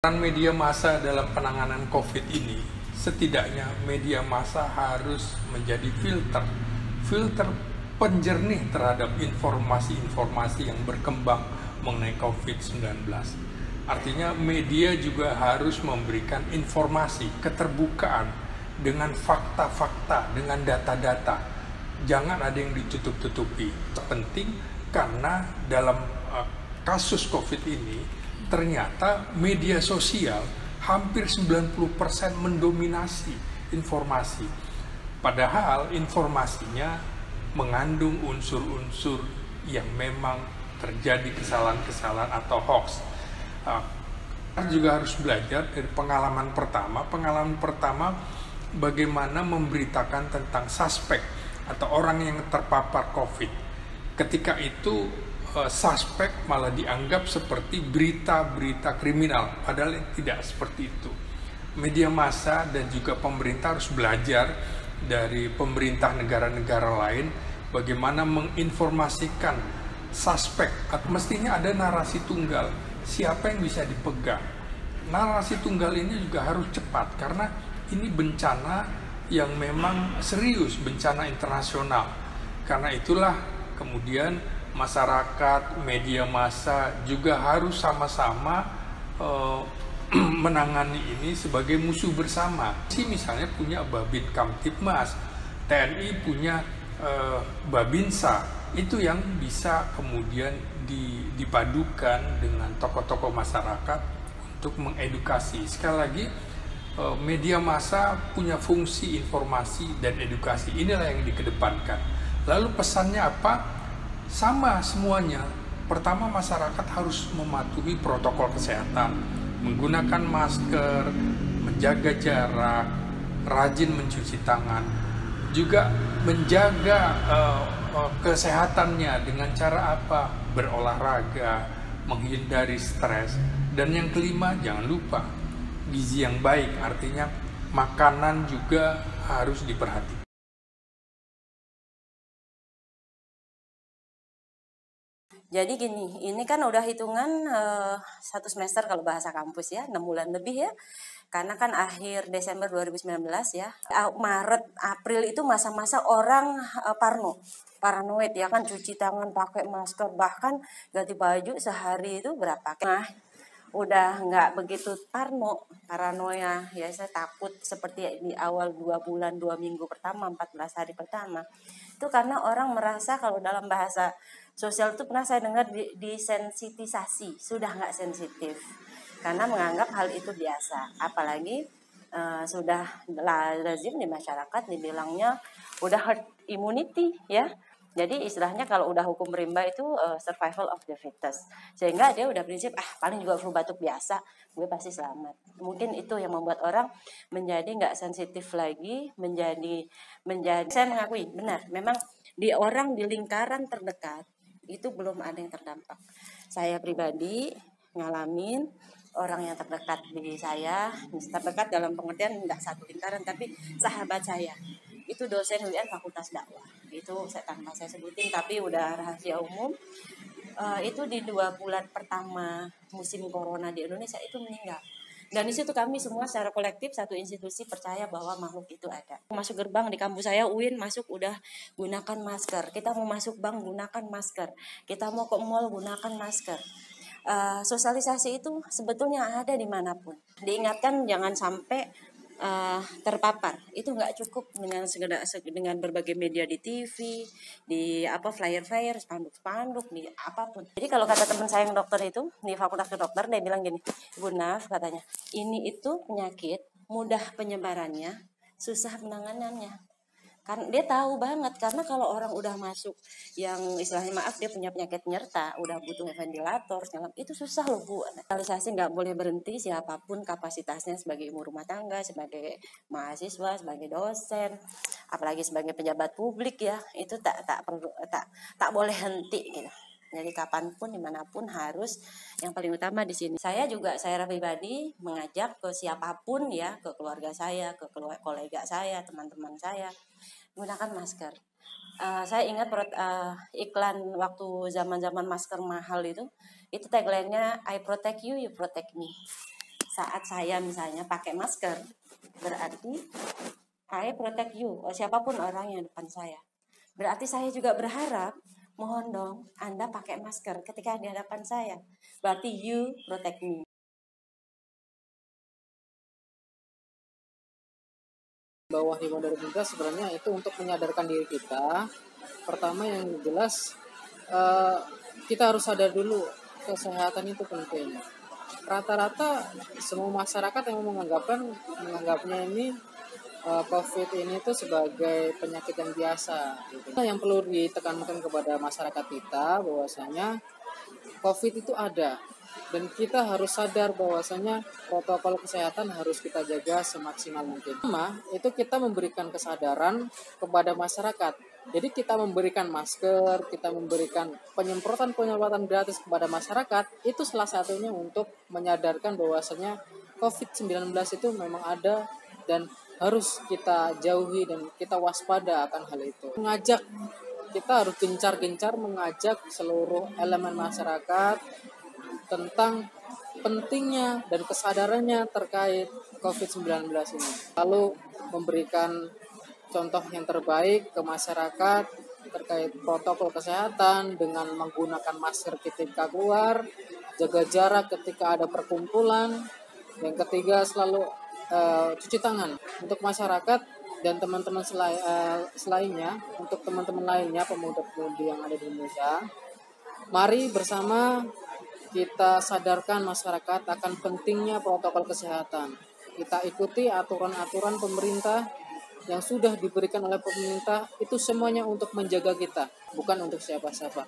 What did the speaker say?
Peran media massa dalam penanganan COVID ini, setidaknya media massa harus menjadi filter penjernih terhadap informasi-informasi yang berkembang mengenai COVID-19. Artinya media juga harus memberikan informasi, keterbukaan dengan fakta-fakta, dengan data-data. Jangan ada yang ditutup-tutupi. Penting karena dalam kasus COVID ini ternyata media sosial hampir 90% mendominasi informasi. Padahal informasinya mengandung unsur-unsur yang memang terjadi kesalahan-kesalahan atau hoax. Kita juga harus belajar dari pengalaman pertama. Pengalaman pertama bagaimana memberitakan tentang suspek atau orang yang terpapar COVID. Ketika itu suspek malah dianggap seperti berita-berita kriminal, padahal tidak seperti itu. Media massa dan juga pemerintah harus belajar dari pemerintah negara-negara lain bagaimana menginformasikan suspek. Mestinya ada narasi tunggal, siapa yang bisa dipegang. Narasi tunggal ini juga harus cepat karena ini bencana yang memang serius, bencana internasional. Karena itulah kemudian masyarakat, media massa juga harus sama-sama menangani ini sebagai musuh bersama. Misalnya punya Babin Kamtibmas, TNI punya Babinsa, itu yang bisa kemudian dipadukan dengan tokoh-tokoh masyarakat untuk mengedukasi. Sekali lagi, media massa punya fungsi informasi dan edukasi, inilah yang dikedepankan. Lalu pesannya apa? Sama semuanya. Pertama, masyarakat harus mematuhi protokol kesehatan, menggunakan masker, menjaga jarak, rajin mencuci tangan, juga menjaga kesehatannya dengan cara apa? Berolahraga, menghindari stres. Dan yang kelima, jangan lupa gizi yang baik, artinya makanan juga harus diperhatikan. Jadi gini, ini kan udah hitungan 1 semester kalau bahasa kampus ya, 6 bulan lebih ya. Karena kan akhir Desember 2019 ya, Maret, April itu masa-masa orang paranoid ya kan, cuci tangan, pakai masker, bahkan ganti baju sehari itu berapa. Nah, udah nggak begitu paranoia ya, saya takut seperti di awal 2 bulan 2 minggu pertama, 14 hari pertama itu karena orang merasa kalau dalam bahasa sosial itu pernah saya dengar disensitisasi, sudah nggak sensitif karena menganggap hal itu biasa, apalagi sudah lazim di masyarakat dibilangnya udah herd immunity ya. Jadi istilahnya kalau udah hukum rimba itu survival of the fittest. Sehingga dia udah prinsip paling juga flu batuk biasa, gue pasti selamat. Mungkin itu yang membuat orang menjadi nggak sensitif lagi, menjadi saya mengakui benar, memang di orang di lingkaran terdekat itu belum ada yang terdampak. Saya pribadi ngalamin orang yang terdekat di saya, terdekat dalam pengertian tidak satu lingkaran tapi sahabat saya. Itu dosen UIN Fakultas Dakwah. Itu tanpa saya sebutin tapi udah rahasia umum. Itu di 2 bulan pertama musim corona di Indonesia itu meninggal. Dan di situ kami semua secara kolektif satu institusi percaya bahwa makhluk itu ada. Masuk gerbang di kampus saya UIN masuk udah gunakan masker. Kita mau masuk bank gunakan masker. Kita mau ke mall gunakan masker. Sosialisasi itu sebetulnya ada dimanapun. Diingatkan jangan sampai terpapar. Itu nggak cukup dengan berbagai media di TV, di flyer-flyer, spanduk-spanduk, di apapun. Jadi kalau kata teman saya yang dokter itu di Fakultas Kedokteran, dia bilang gini, Bu Naf katanya, ini itu penyakit mudah penyebarannya, susah penanganannya. Kan dia tahu banget karena kalau orang udah masuk yang istilahnya dia punya penyakit nyerta, udah butuh ventilator, itu susah loh Bu. Sosialisasi nggak boleh berhenti siapapun kapasitasnya sebagai ibu rumah tangga, sebagai mahasiswa, sebagai dosen, apalagi sebagai pejabat publik ya, itu tak boleh henti gitu. Jadi kapanpun dimanapun harus yang paling utama di sini. Saya pribadi mengajak ke siapapun ya, ke keluarga saya, ke kolega saya, teman-teman saya, gunakan masker. Saya ingat iklan waktu zaman masker mahal itu tagline-nya I protect you, you protect me. saat saya misalnya pakai masker, berarti I protect you, siapapun orang yang depan saya. Berarti saya juga berharap, mohon dong Anda pakai masker ketika di hadapan saya. Berarti you protect me. Bahwa himbauan dari pemerintah sebenarnya itu untuk menyadarkan diri kita. Pertama yang jelas kita harus sadar dulu kesehatan itu penting. Rata-rata semua masyarakat yang menganggapnya ini COVID ini itu sebagai penyakit yang biasa. Gitu. Yang perlu ditekankan kepada masyarakat kita bahwasanya COVID itu ada. Dan kita harus sadar bahwasanya protokol kesehatan harus kita jaga semaksimal mungkin. Pertama, itu kita memberikan kesadaran kepada masyarakat. Jadi kita memberikan masker, kita memberikan penyemprotan gratis kepada masyarakat, itu salah satunya untuk menyadarkan bahwasanya COVID-19 itu memang ada dan harus kita jauhi dan kita waspada akan hal itu. Kita harus gencar-gencar mengajak seluruh elemen masyarakat tentang pentingnya dan kesadarannya terkait COVID-19 ini. Lalu memberikan contoh yang terbaik ke masyarakat terkait protokol kesehatan dengan menggunakan masker ketika keluar, jaga jarak ketika ada perkumpulan. Yang ketiga selalu cuci tangan untuk masyarakat dan teman-teman selainnya, untuk teman-teman lainnya pemuda-pemudi yang ada di Indonesia. Mari bersama kita sadarkan masyarakat akan pentingnya protokol kesehatan. Kita ikuti aturan-aturan pemerintah yang sudah diberikan oleh pemerintah, itu semuanya untuk menjaga kita, bukan untuk siapa-siapa.